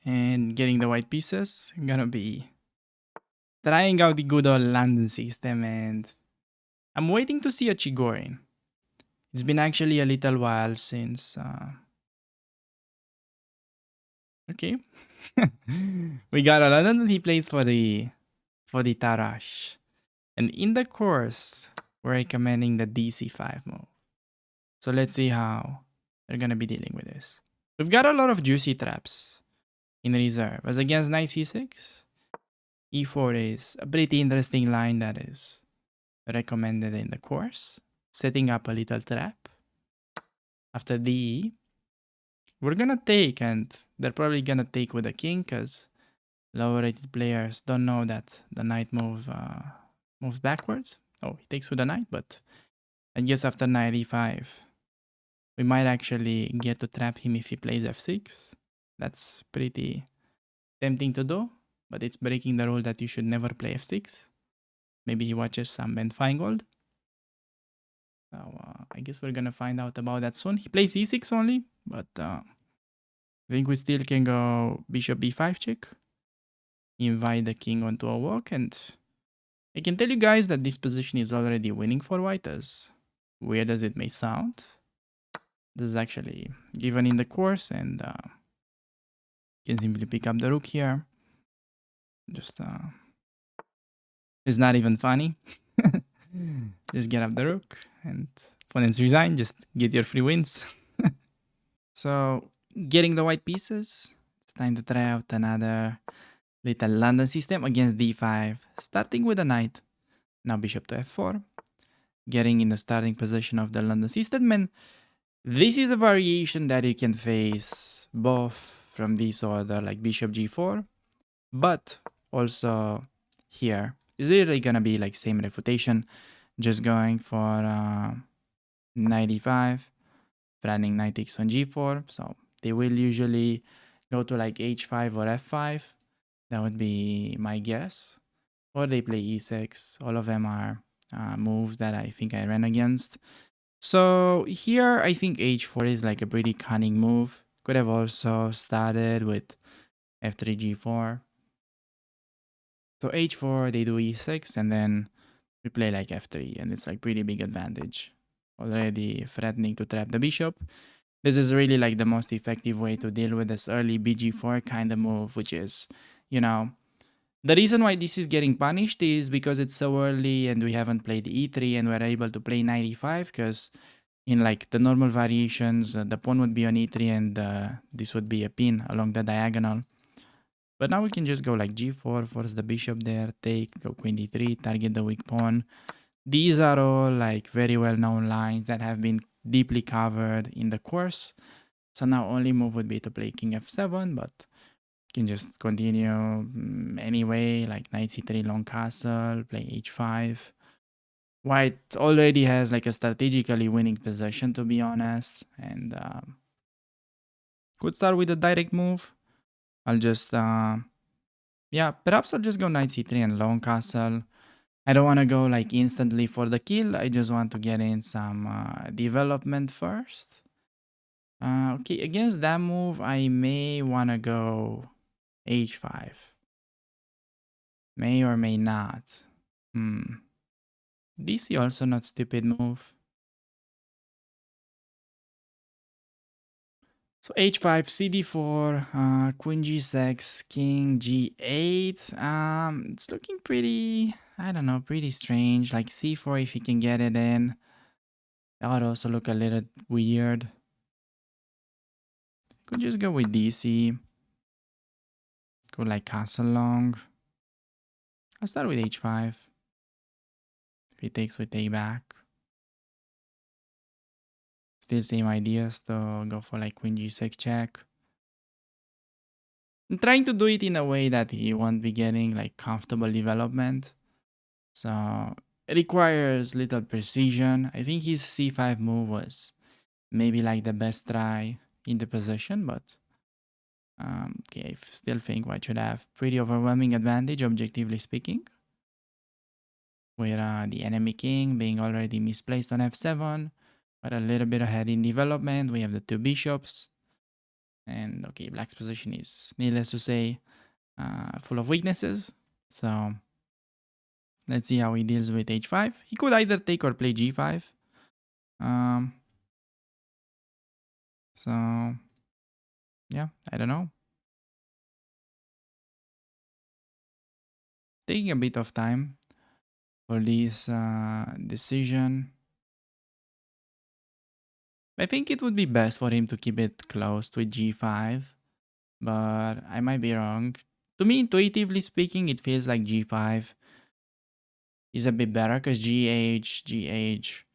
And getting the white pieces, I'm gonna be trying out the good old London system, and I'm waiting to see a Chigorin. It's been actually a little while since okay. We got a London he plays for the Tarash. And in the course, we're recommending the DC5 move. So let's see how they're gonna be dealing with this. We've got a lot of juicy traps in reserve. As against knight c6, e4 is a pretty interesting line that is recommended in the course. Setting up a little trap. After d, we're gonna take, and they're probably gonna take with the king because lower rated players don't know that the knight moves backwards. Oh, he takes with the knight, but I guess after knight e5, we might actually get to trap him if he plays f6. That's pretty tempting to do, but it's breaking the rule that you should never play f6. Maybe he watches some Ben Feingold. So I guess we're gonna find out about that soon. He plays e6 only, but I think we still can go bishop b5 check. Invite the king onto a walk, and I can tell you guys that this position is already winning for white, as weird as it may sound. This is actually given in the course, and you can simply pick up the rook here. Just it's not even funny. Just get up the rook, and opponents resign. Just get your free wins. So getting the white pieces. It's time to try out another little London system against d5. Starting with a knight. Now bishop to f4. Getting in the starting position of the London system, and this is a variation that you can face both from this order, like bishop g4, but also here is really gonna be like same refutation, just going for knight e5, running knight takes on g4. So they will usually go to like h5 or f5. That would be my guess. Or they play e6. All of them are moves that I think I ran against. So here I think h4 is like a pretty cunning move. Could have also started with f3 g4. So h4 they do e6, and then we play like f3, and it's like pretty big advantage. Already threatening to trap the bishop. This is really like the most effective way to deal with this early bg4 kind of move, which is, you know, the reason why this is getting punished is because it's so early and we haven't played e3 and we're able to play knight e5, because in like the normal variations, the pawn would be on e3 and this would be a pin along the diagonal. But now we can just go like g4, force the bishop there, take, go queen d3, target the weak pawn. These are all like very well known lines that have been deeply covered in the course. So now only move would be to play king f7, but you can just continue anyway, like knight c3 long castle, play h5. White already has like a strategically winning position, to be honest, and could start with a direct move. I'll just, yeah, perhaps I'll just go knight c3 and long castle. I don't want to go like instantly for the kill. I just want to get in some development first. Okay, against that move, I may want to go h5. May or may not. DC also not stupid move. So h5, cd4, queen g6, king g8. It's looking pretty, I don't know, pretty strange. Like c4 if he can get it in. That would also look a little weird. Could just go with dc. Go like castle long. I'll start with h5. If he takes, we take back. Still same ideas to go for like queen g6 check. I'm trying to do it in a way that he won't be getting like comfortable development. So it requires little precision. I think his c5 move was maybe like the best try in the position, but okay, I still think white should have pretty overwhelming advantage, objectively speaking. With the enemy king being already misplaced on f7, but a little bit ahead in development. We have the two bishops. And okay, black's position is, needless to say, full of weaknesses. So let's see how he deals with h5. He could either take or play g5. Um, so yeah, I don't know. Taking a bit of time for this decision. I think it would be best for him to keep it close with g5, but I might be wrong. To me, intuitively speaking, it feels like g5 is a bit better because GH,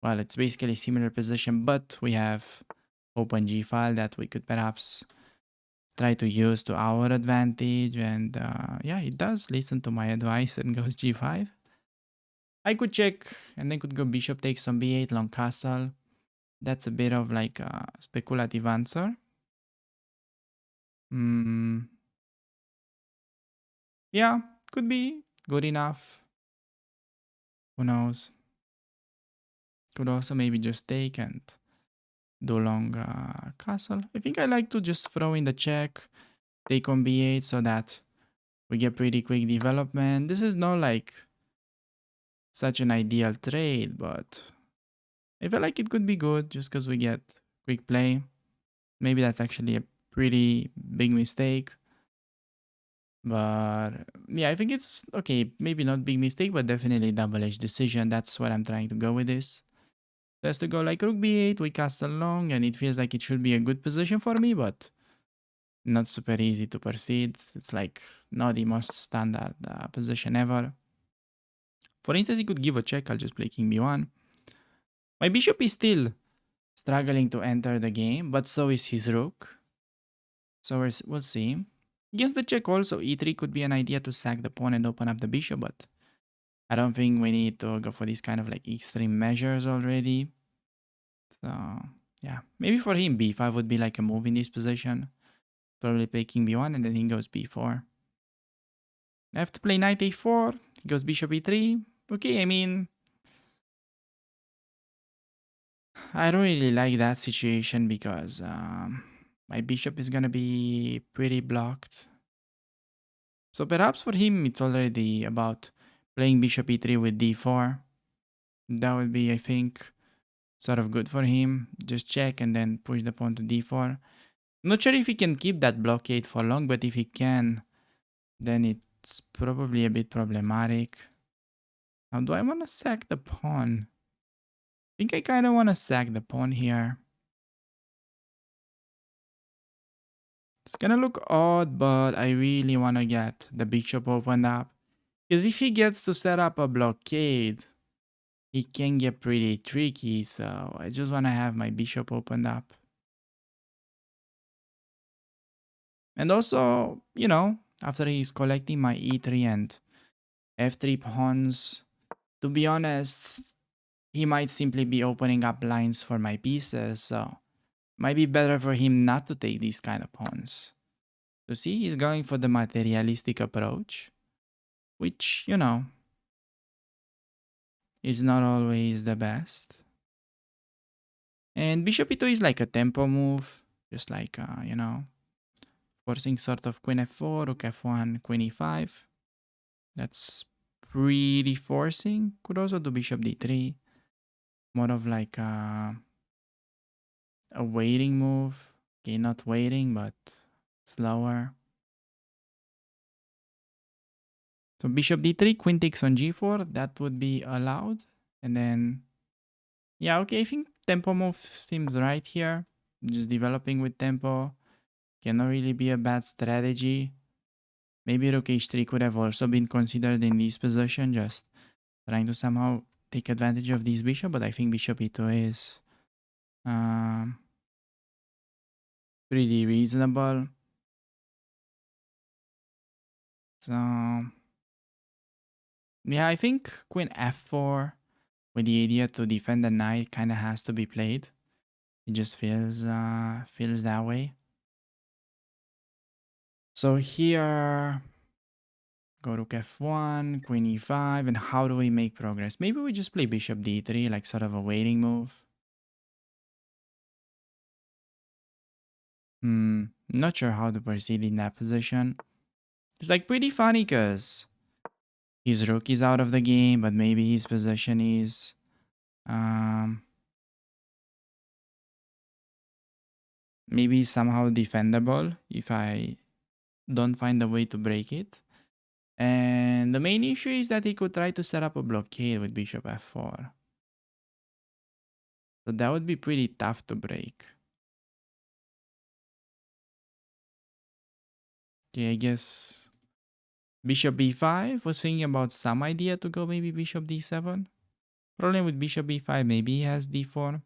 well, it's basically a similar position, but we have open G file that we could perhaps try to use to our advantage. And yeah, it does listen to my advice and goes G5. I could check and then could go bishop takes on B8, long castle. That's a bit of like a speculative answer. Hmm. Yeah, could be good enough. Who knows? Could also maybe just take and do long castle. I think I like to just throw in the check, take on b8 so that we get pretty quick development. This is not like such an ideal trade, but I feel like it could be good just because we get quick play. Maybe that's actually a pretty big mistake. But yeah, I think it's okay. Maybe not big mistake, but definitely double-edged decision. That's what I'm trying to go with this. Just to go like rook b8, we castle long, and it feels like it should be a good position for me, but not super easy to proceed. It's like not the most standard position ever. For instance, he could give a check. I'll just play king b1. My bishop is still struggling to enter the game, but so is his rook. So we'll see. Against the check also, e3 could be an idea to sack the pawn and open up the bishop, but I don't think we need to go for these kind of like extreme measures already. So yeah, maybe for him b5 would be like a move in this position. Probably play king b1 and then he goes b4. I have to play knight a4, he goes bishop e3. Okay, I mean, I don't really like that situation because my bishop is gonna be pretty blocked. So perhaps for him it's already about playing bishop e3 with d4. That would be, I think, sort of good for him. Just check and then push the pawn to d4. Not sure if he can keep that blockade for long, but if he can, then it's probably a bit problematic. Now, do I want to sack the pawn? I think I kind of want to sack the pawn here. It's gonna look odd, but I really want to get the bishop opened up. Because if he gets to set up a blockade, he can get pretty tricky. So I just want to have my bishop opened up. And also, you know, after he's collecting my e3 and f3 pawns, to be honest, he might simply be opening up lines for my pieces. So might be better for him not to take these kind of pawns. So see, he's going for the materialistic approach, which, you know, is not always the best. And bishop e2 is like a tempo move, just like, you know, forcing sort of queen f4, rook f1, queen e5. That's pretty forcing. Could also do bishop d3. More of like a waiting move. Okay, not waiting, but slower. So bishop d3, queen takes on g4. That would be allowed. And then, yeah, okay, I think tempo move seems right here. Just developing with tempo cannot really be a bad strategy. Maybe rook h3 could have also been considered in this position, just trying to somehow take advantage of this bishop, but I think bishop e2 is pretty reasonable. So, yeah, I think queen f4 with the idea to defend the knight kind of has to be played. It just feels that way. So here, go rook f1, queen e5, and how do we make progress? Maybe we just play bishop d3, like sort of a waiting move. Not sure how to proceed in that position. It's like pretty funny because his rook is out of the game, but maybe his position is um maybe somehow defendable if I don't find a way to break it. And the main issue is that he could try to set up a blockade with bishop f4. So that would be pretty tough to break. Okay, I guess bishop b5. Was thinking about some idea to go maybe bishop d7. Problem with bishop b5, maybe he has d4.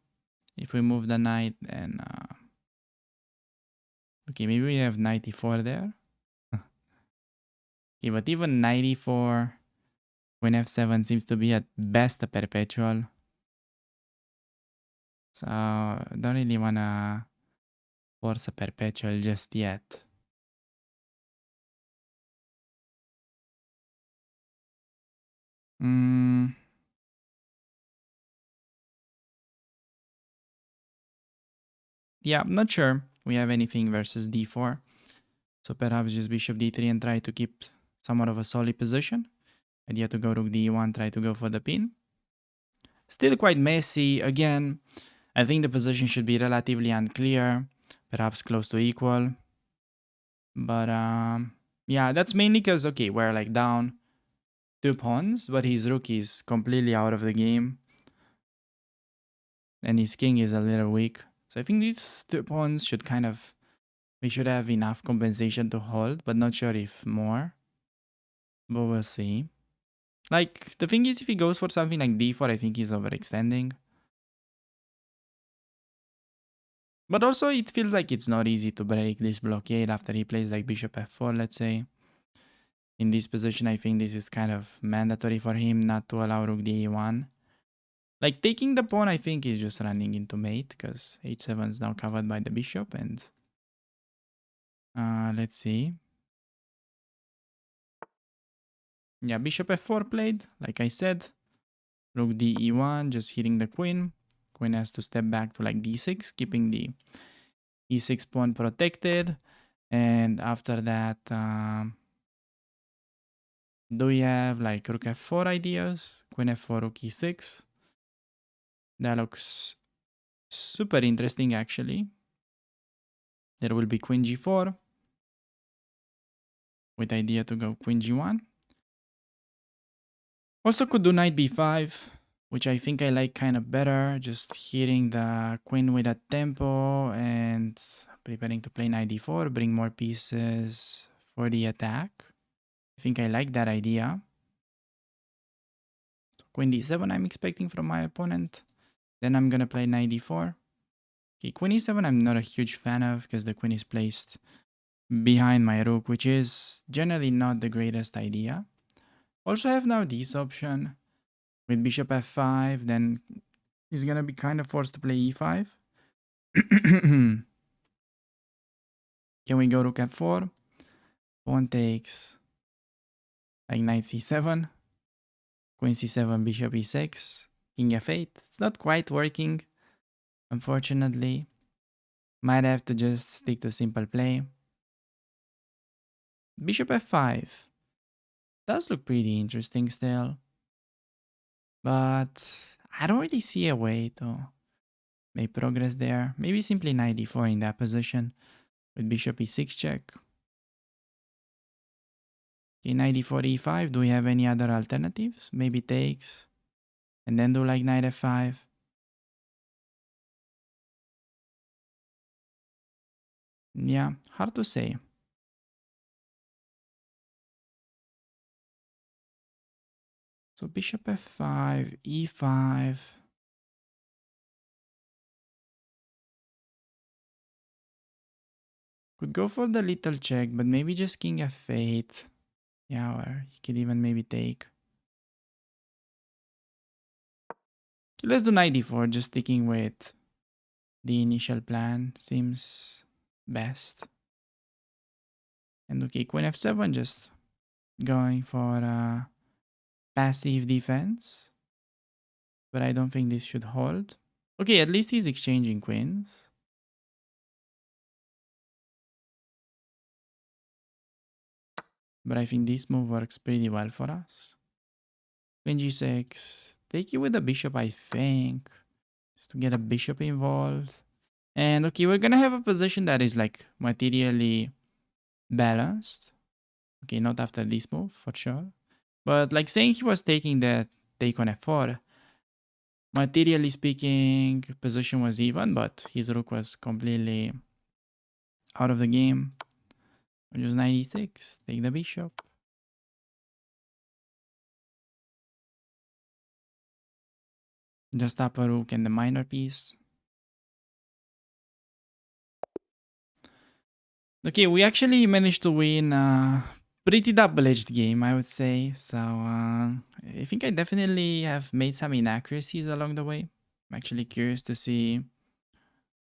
If we move the knight, then okay, maybe we have knight e4 there. Okay, but even knight e4 when f7 seems to be at best a perpetual. So don't really wanna force a perpetual just yet. Yeah, I'm not sure we have anything versus d4. So perhaps just bishop d3 and try to keep somewhat of a solid position. Idea to go rook d1, try to go for the pin. Still quite messy. Again, I think the position should be relatively unclear, perhaps close to equal. But yeah, that's mainly because, okay, we're like down 2 pawns, but his rook is completely out of the game. And his king is a little weak. So I think these 2 pawns should kind of, we should have enough compensation to hold, but not sure if more. But we'll see. Like, the thing is, if he goes for something like d4, I think he's overextending. But also, it feels like it's not easy to break this blockade after he plays like bishop f4, let's say. In this position, I think this is kind of mandatory for him not to allow rook d1. Like, taking the pawn, I think, is just running into mate, because h7 is now covered by the bishop, and let's see. Yeah, bishop f4 played, like I said. Rook d1, just hitting the queen. Queen has to step back to like d6, keeping the e6 pawn protected. And after that, do we have like rook f4 ideas? Queen f4, rook e6. That looks super interesting actually. There will be queen g4 with idea to go queen g1. Also could do knight b5, which I think I like kind of better. Just hitting the queen with a tempo and preparing to play knight d4, bring more pieces for the attack. I think I like that idea. Queen d7 I'm expecting from my opponent. Then I'm gonna play knight d4. Okay, queen e7 I'm not a huge fan of because the queen is placed behind my rook, which is generally not the greatest idea. Also have now this option with bishop f5, then he's gonna be kind of forced to play e5. Can we go rook f4? Pawn takes like knight c7, queen c7, bishop e6, king f8. It's not quite working, unfortunately. Might have to just stick to simple play. Bishop f5 does look pretty interesting still. But I don't really see a way to make progress there. Maybe simply knight d4 in that position with bishop e6 check. Okay, knight d4, e5. Do we have any other alternatives? Maybe takes. And then do like knight f5. Yeah, hard to say. So bishop f5, e5. Could go for the little check, but maybe just king f8. Yeah, or he could even maybe take. Okay, let's do knight d4, just sticking with the initial plan. Seems best. And okay, queen f7, just going for passive defense. But I don't think this should hold. Okay, at least he's exchanging queens. But I think this move works pretty well for us. Queen g6. Take it with the bishop, I think. Just to get a bishop involved. And okay, we're gonna have a position that is like materially balanced. Okay, not after this move, for sure. But like saying he was taking that take on f4, materially speaking, position was even, but his rook was completely out of the game. Which was 96. Take the bishop. Just up a rook and the minor piece. Okay, we actually managed to win a pretty double-edged game, I would say. So I think I definitely have made some inaccuracies along the way. I'm actually curious to see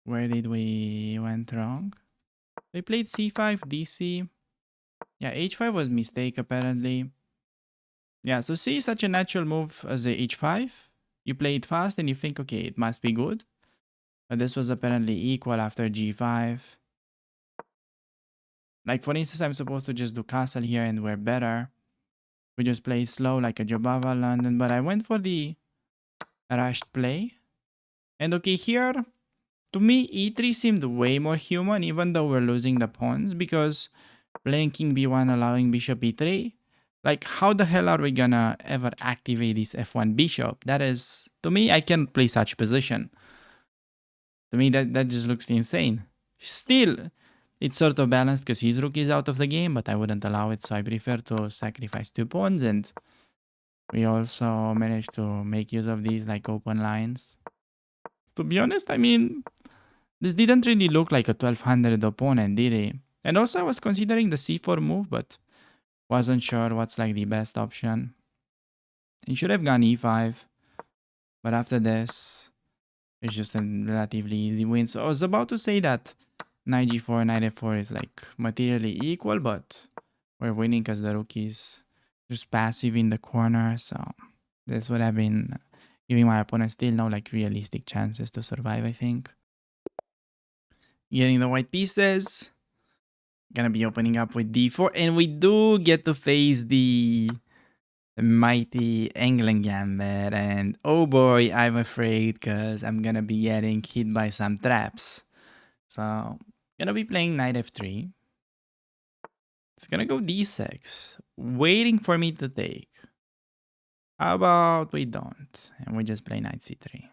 where did we went wrong. They played c5, dc. Yeah, h5 was mistake apparently. Yeah, so c is such a natural move as a h5. You play it fast and you think, okay, it must be good. But this was apparently equal after g5. Like for instance, I'm supposed to just do castle here and we're better. We just play slow like a Jobava London, but I went for the rushed play. And okay, here, to me, e3 seemed way more human even though we're losing the pawns because playing king b1 allowing bishop e3, like how the hell are we gonna ever activate this f1 bishop? That is, to me, I can't play such position. To me, that just looks insane. Still, it's sort of balanced because his rook is out of the game, but I wouldn't allow it, so I prefer to sacrifice 2 pawns, and we also managed to make use of these like open lines. To be honest, I mean, this didn't really look like a 1200 opponent, did it? And also I was considering the c4 move, but wasn't sure what's like the best option. He should have gone e5, but after this, it's just a relatively easy win. So I was about to say that knight g4, knight f4 is like materially equal, but we're winning because the rook is just passive in the corner. So this would have been giving my opponent still no like realistic chances to survive, I think. Getting the white pieces. Gonna be opening up with d4, and we do get to face the mighty Englund gambit, and oh boy, I'm afraid because I'm gonna be getting hit by some traps. So gonna be playing knight f3. It's gonna go d6, waiting for me to take. How about we don't, and we just play knight c3.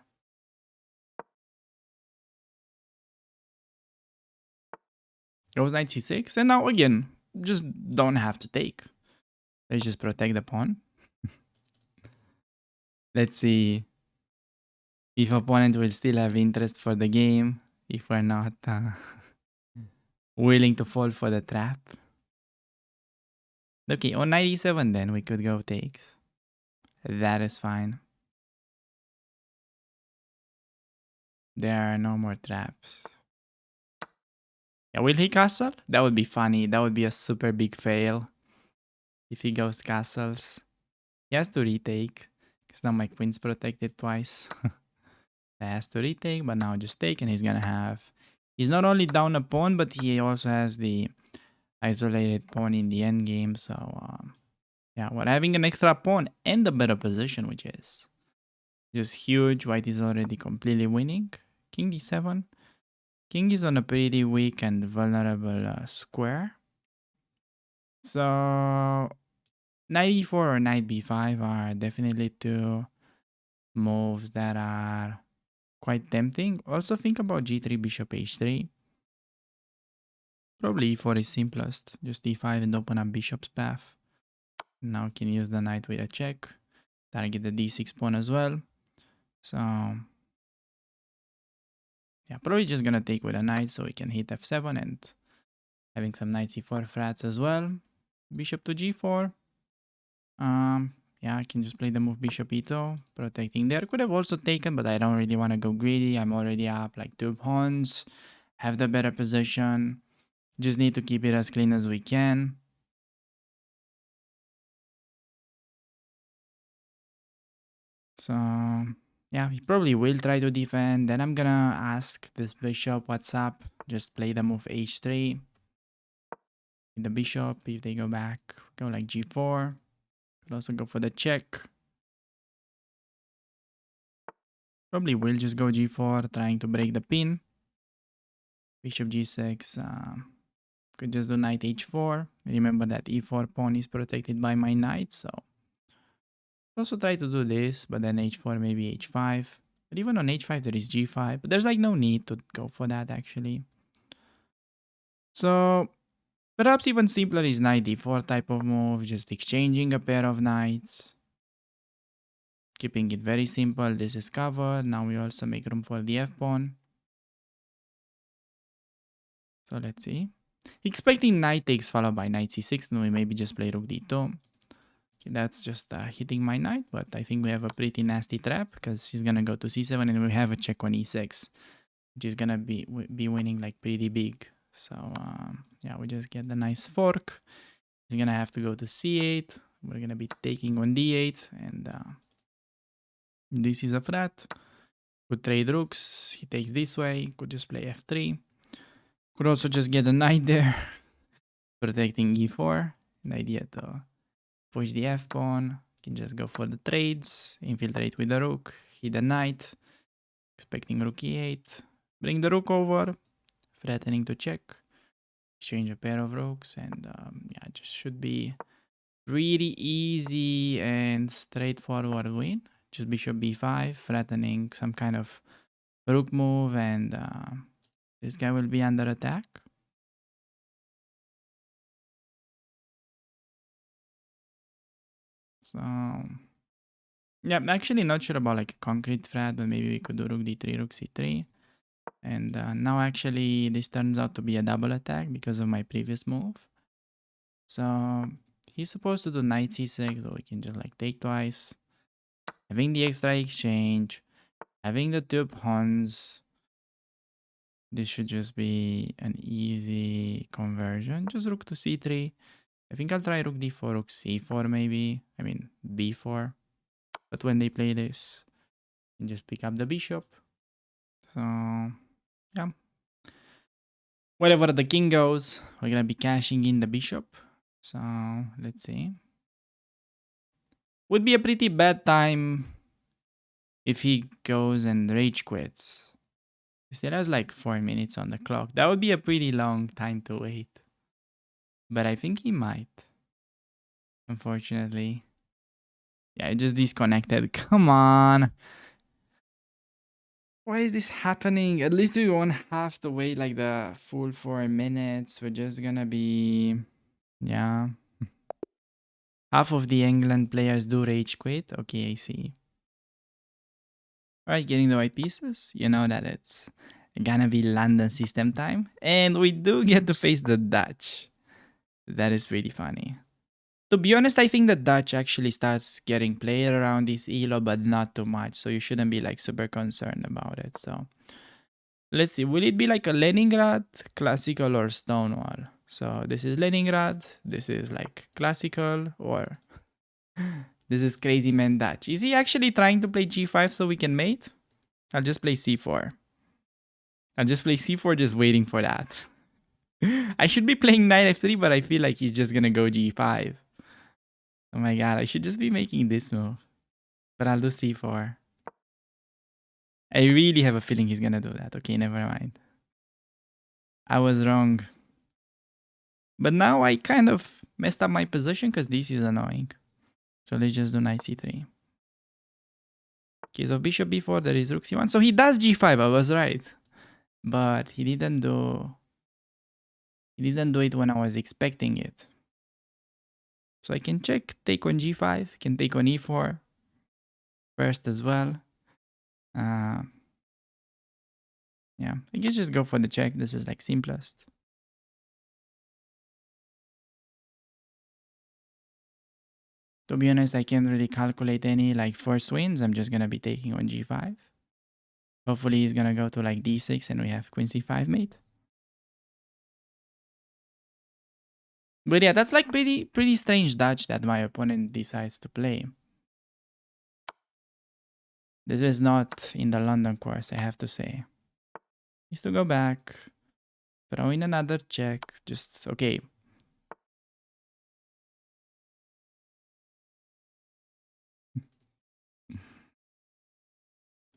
Goes knight c6, and now again, just don't have to take. Let's just protect the pawn. Let's see if opponent will still have interest for the game, if we're not willing to fall for the trap. Okay, on knight e7 then, we could go takes. That is fine. There are no more traps. Yeah, will he castle? That would be funny. That would be a super big fail. If he goes castles. He has to retake. Because now my queen's protected twice. He has to retake, but now just take, and he's gonna have... He's not only down a pawn, but he also has the isolated pawn in the endgame. So, yeah, we're having an extra pawn and a better position, which is just huge. White is already completely winning. King d7. King is on a pretty weak and vulnerable square. So, knight e4 or knight b5 are definitely two moves that are quite tempting. Also think about g3, bishop h3. Probably e4 is simplest. Just e5 and open up bishop's path. Now we can use the knight with a check. Target the d6 pawn as well. So, yeah, probably just gonna take with a knight so we can hit f7 and having some knight c4 frats as well. Bishop to g4. Yeah, I can just play the move bishop e2, protecting there. Could have also taken, but I don't really want to go greedy. I'm already up like 2 pawns. Have the better position. Just need to keep it as clean as we can. So, yeah, he probably will try to defend. Then I'm gonna ask this bishop what's up. Just play the move h3. The bishop, if they go back, go like g4. Could also go for the check. Probably will just go g4, trying to break the pin. Bishop g6. Could just do knight h4. Remember that e4 pawn is protected by my knight, so also try to do this, but then h4, maybe h5. But even on h5, there is g5. But there's like no need to go for that, actually. So perhaps even simpler is knight d4 type of move, just exchanging a pair of knights. Keeping it very simple. This is covered. Now we also make room for the f-pawn. So let's see. Expecting knight takes followed by knight c6. Then we maybe just play rook d2. Okay, that's just hitting my knight. But I think we have a pretty nasty trap because he's going to go to c7 and we have a check on e6. Which is going to be winning like pretty big. So yeah, we just get the nice fork. He's going to have to go to c8. We're going to be taking on d8. And this is a threat. Could trade rooks. He takes this way. Could just play f3. Could also just get a knight there. Protecting e4. The idea to push the f-pawn. Can just go for the trades. Infiltrate with the rook. Hit the knight. Expecting rook e8. Bring the rook over. Threatening to check. Exchange a pair of rooks. And yeah, it just should be really easy and straightforward win. Just bishop b5. Threatening some kind of rook move. And this guy will be under attack. So yeah, I'm actually not sure about like a concrete threat, but maybe we could do rook d3, rook c3. And now actually this turns out to be a double attack because of my previous move. So he's supposed to do knight c6, but we can just like take twice. Having the extra exchange, having the two pawns. This should just be an easy conversion. Just rook to c3. I think I'll try rook d4, rook c4 maybe. I mean b4. But when they play this, you can just pick up the bishop. So yeah. Wherever the king goes, we're gonna be cashing in the bishop. So let's see. Would be a pretty bad time if he goes and rage quits. He still has like 4 minutes on the clock. That would be a pretty long time to wait. But I think he might. Unfortunately. Yeah, it just disconnected. Come on. Why is this happening? At least we won't have to wait like the full 4 minutes. We're just gonna be... Yeah. Half of the England players do rage quit. Okay, I see. Alright, getting the white pieces. You know that it's gonna be London system time. And we do get to face the Dutch. That is pretty funny. To be honest, I think the Dutch actually starts getting played around this ELO, but not too much. So you shouldn't be like super concerned about it. So let's see. Will it be like a Leningrad, classical, or Stonewall? So this is Leningrad. This is like classical, or this is crazy man Dutch. Is he actually trying to play g5 so we can mate? I'll just play c4. I'll just play c4, just waiting for that. I should be playing knight f3, but I feel like he's just gonna go g5. Oh my god, I should just be making this move. But I'll do c4. I really have a feeling he's gonna do that. Okay, never mind. I was wrong. But now I kind of messed up my position because this is annoying. So let's just do knight c3. Okay, so bishop b4, there is rook c1. So he does g5, I was right. But he didn't do it when I was expecting it. So I can check, take on g5, can take on e4 first as well. Yeah, I guess just go for the check. This is like simplest. To be honest, I can't really calculate any like first wins. I'm just gonna be taking on g5. Hopefully he's gonna go to like d6 and we have queen c5 mate. But yeah, that's like pretty strange Dutch that my opponent decides to play. This is not in the London course, I have to say. Needs to go back. Throw in another check. Just, okay.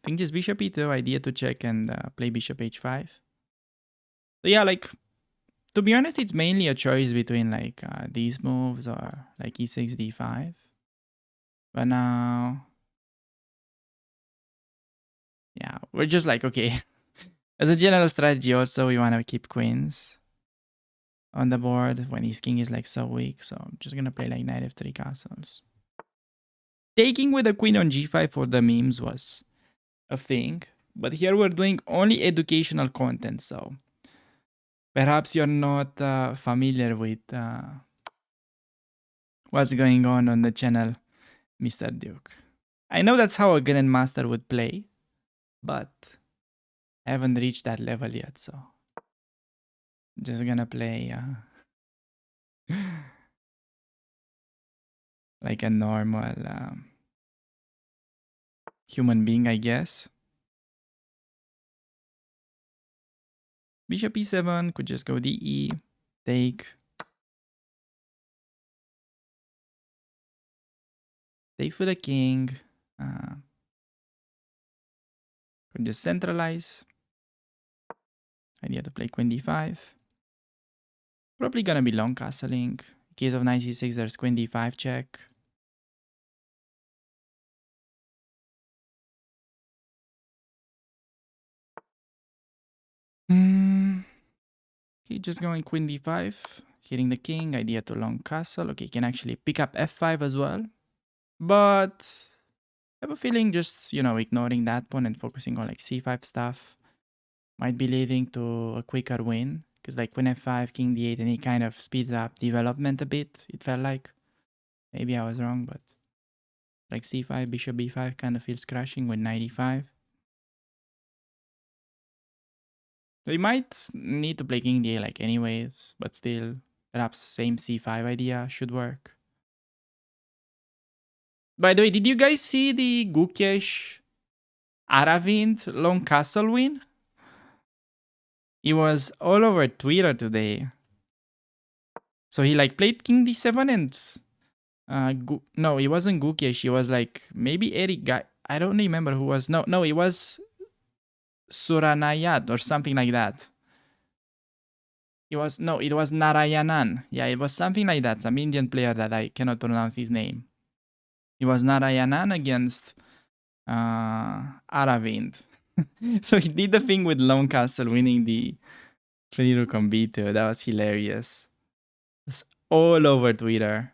think just bishop e2, idea to check and play bishop h5. So yeah, like, to be honest, it's mainly a choice between like these moves or like e6, d5. But now, yeah, we're just like, okay. As a general strategy also, we want to keep queens on the board when his king is like so weak. So I'm just going to play like knight f3 castles. Taking with a queen on g5 for the memes was a thing. But here we're doing only educational content. So perhaps you're not familiar with what's going on the channel, Mr. Duke. I know that's how a grandmaster would play, but I haven't reached that level yet, so just gonna play like a normal human being, I guess. Bishop e7 could just go de, take. Takes with the king. Could just centralize. Idea to play queen d5. Probably gonna be long castling. In case of knight c6, there's queen d5 check. Okay, just going queen d5. Hitting the king. Idea to long castle. Okay, can actually pick up f5 as well. But I have a feeling just, ignoring that pawn and focusing on like c5 stuff might be leading to a quicker win. Because like queen f5, king d8, and it kind of speeds up development a bit, it felt like. Maybe I was wrong, but like c5, bishop b5 kind of feels crashing with knight e5. So you might need to play king d8 like anyways, but still, perhaps same c5 idea should work. By the way, did you guys see the Gukesh Aravind long castle win? It was all over Twitter today. So he like played king d7 and no, it wasn't Gukesh. It was like maybe Eric guy. I don't remember who was. No, it was Suranayat or something like that. It was Narayanan. Yeah, it was something like that. Some Indian player that I cannot pronounce his name. It was Narayanan against Aravind. So he did the thing with Long Castle winning the 20 rook on b2. That was hilarious. It's all over Twitter.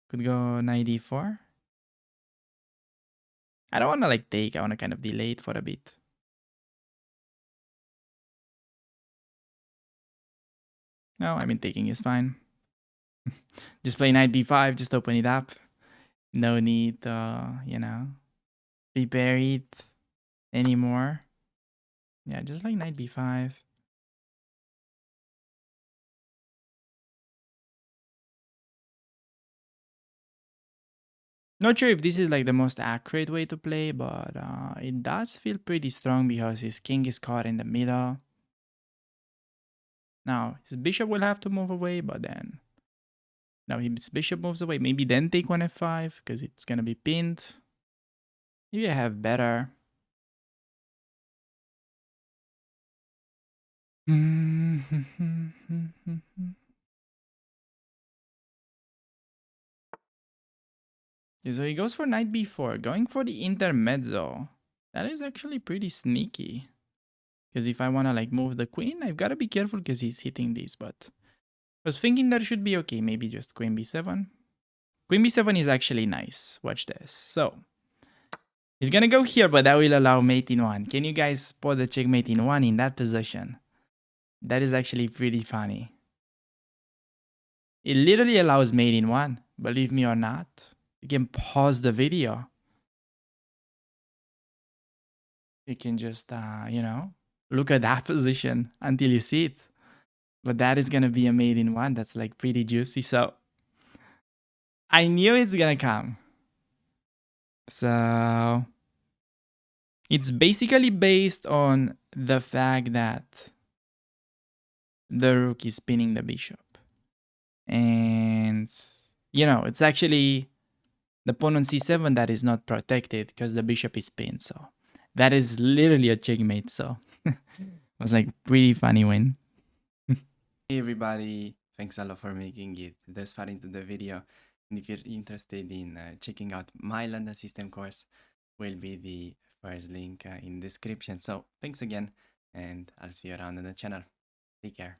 Could go knight d4. I don't want to like take. I want to kind of delay it for a bit. No, I mean taking is fine. Just play knight b5. Just open it up. No need to, prepare it anymore. Yeah, just like knight b5. Not sure if this is like the most accurate way to play, but it does feel pretty strong because his king is caught in the middle. Now, his bishop will have to move away, but then... Now his bishop moves away. Maybe then take one f5 because it's going to be pinned. Maybe I have better. So he goes for knight b4, going for the intermezzo. That is actually pretty sneaky. Because if I want to like move the queen, I've got to be careful because he's hitting this. But I was thinking that should be okay. Maybe just queen b7. Queen b7 is actually nice. Watch this. So he's going to go here, but that will allow mate in 1. Can you guys spot the checkmate in 1 in that position? That is actually pretty funny. It literally allows mate in 1. Believe me or not. You can pause the video. You can just, look at that position until you see it. But that is going to be a mate in 1. That's like pretty juicy. So I knew it's going to come. So it's basically based on the fact that the rook is spinning the bishop. And, it's actually The pawn on c7, that is not protected because the bishop is pinned. So that is literally a checkmate. So it was like pretty funny win. Hey everybody, thanks a lot for making it this far into the video. And if you're interested in checking out my London system course, will be the first link in description. So thanks again, and I'll see you around on the channel. Take care.